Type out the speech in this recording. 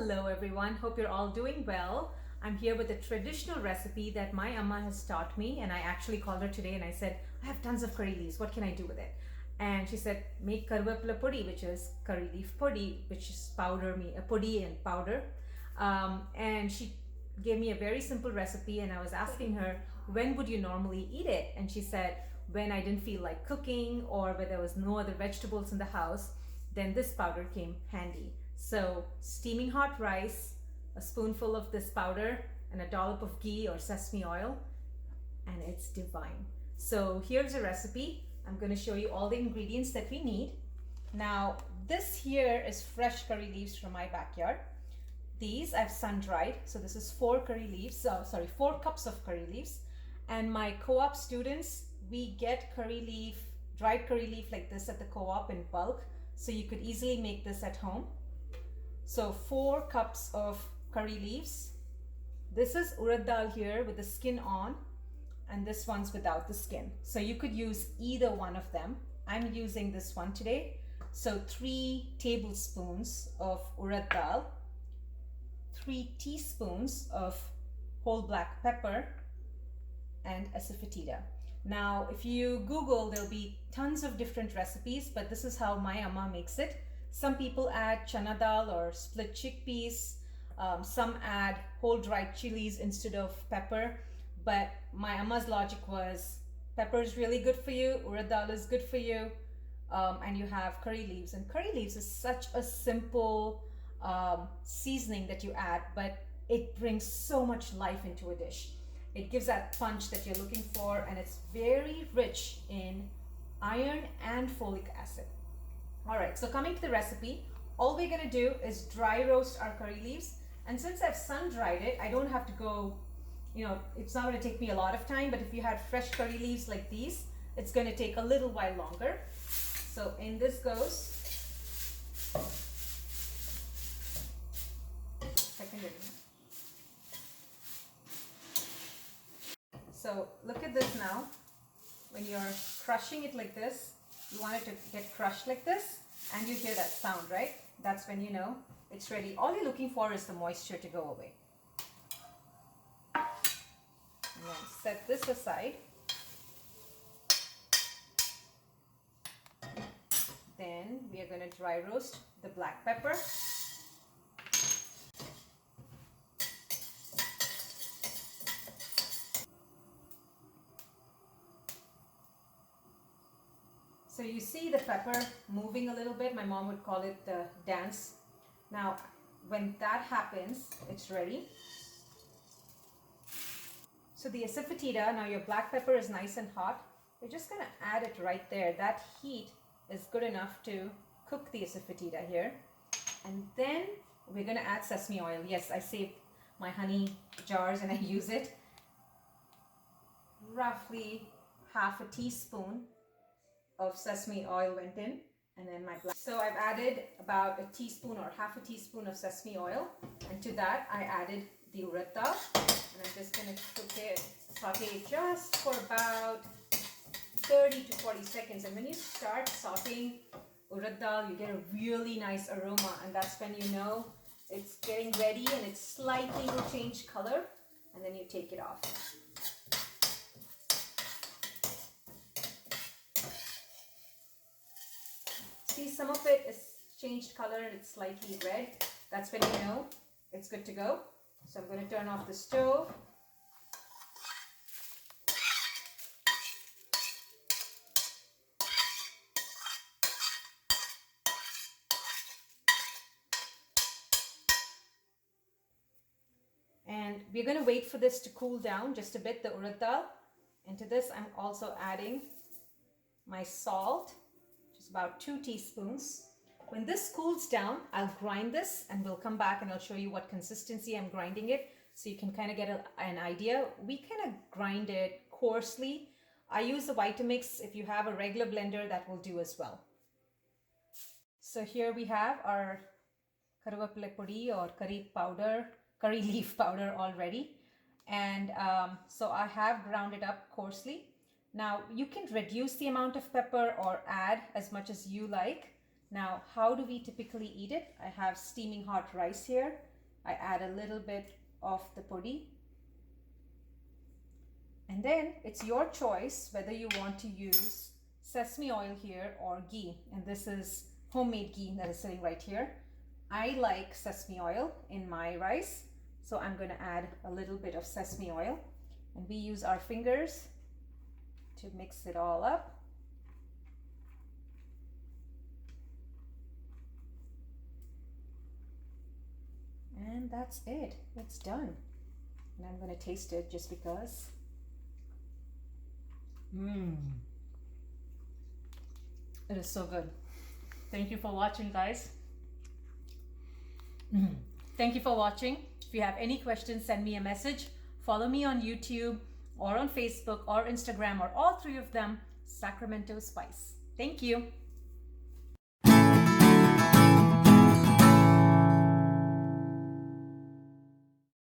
Hello everyone, hope you're all doing well. I'm here with a traditional recipe that my amma has taught me, and I actually called her today and I said, I have tons of curry leaves, what can I do with it? And she said, make Karuveppalai Podi, which is curry leaf podi, which is podi and powder. And she gave me a very simple recipe, and I was asking her, when would you normally eat it? And she said, when I didn't feel like cooking or when there was no other vegetables in the house, then this powder came handy. So steaming hot rice, a spoonful of this powder, and a dollop of ghee or sesame oil, and it's divine. So here's a recipe. I'm going to show you all the ingredients that we need. Now this here is fresh curry leaves from my backyard. These I've sun dried, so this is 4 cups of curry leaves. And my co-op students, we get dried curry leaf like this at the co-op in bulk, so you could easily make this at home. So 4 cups of curry leaves. This is Urad Dal here with the skin on, and this one's without the skin. So you could use either one of them. I'm using this one today. So 3 tablespoons of Urad Dal, 3 teaspoons of whole black pepper, and Asafetida. Now, if you Google, there'll be tons of different recipes, but this is how my amma makes it. Some people add chana dal or split chickpeas. Some add whole dried chilies instead of pepper. But my amma's logic was pepper is really good for you, urad dal is good for you, and you have curry leaves. And curry leaves is such a simple seasoning that you add, but it brings so much life into a dish. It gives that punch that you're looking for, and it's very rich in iron and folic acid. Alright, so coming to the recipe, all we're going to do is dry roast our curry leaves. And since I've sun dried it, I don't have to go, it's not going to take me a lot of time, but if you had fresh curry leaves like these, it's going to take a little while longer. So in this goes, So look at this now. When you're crushing it like this, you want it to get crushed like this, and you hear that sound, right? That's when you know it's ready. All you're looking for is the moisture to go away. And then set this aside. Then we are going to dry roast the black pepper. So you see the pepper moving a little bit. My mom would call it the dance. Now, when that happens, it's ready. So the Asafetida, now your black pepper is nice and hot. You're just going to add it right there. That heat is good enough to cook the Asafetida here. And then we're going to add sesame oil. Yes, I saved my honey jars and I use it. Roughly half a teaspoon of sesame oil went in, and then so I've added about a teaspoon or half a teaspoon of sesame oil, and to that I added the urad dal, and I'm just going to saute it just for about 30 to 40 seconds. And when you start sauteing urad dal, you get a really nice aroma, and that's when you know it's getting ready, and it slightly will change color, and then you take it off. See, some of it is changed color and it's slightly red. That's when you know it's good to go. So I'm going to turn off the stove. And we're going to wait for this to cool down just a bit, the urad dal. Into this I'm also adding my salt. About 2 teaspoons. When this cools down, I'll grind this, and we'll come back and I'll show you what consistency I'm grinding it, so you can kind of get an idea. We kind of grind it coarsely. I use a Vitamix. If you have a regular blender, that will do as well. So here we have our Karuveppalai Podi or curry leaf powder already, and so I have ground it up coarsely. Now you can reduce the amount of pepper or add as much as you like. Now, how do we typically eat it? I have steaming hot rice here. I add a little bit of the podi. And then it's your choice whether you want to use sesame oil here or ghee. And this is homemade ghee that is sitting right here. I like sesame oil in my rice, so I'm going to add a little bit of sesame oil. And we use our fingers to mix it all up. And that's it. It's done. And I'm going to taste it just because. It is so good. Thank you for watching, guys. Thank you for watching. If you have any questions, send me a message. Follow me on YouTube or on Facebook or Instagram or all three of them, Sacramento Spice. Thank you.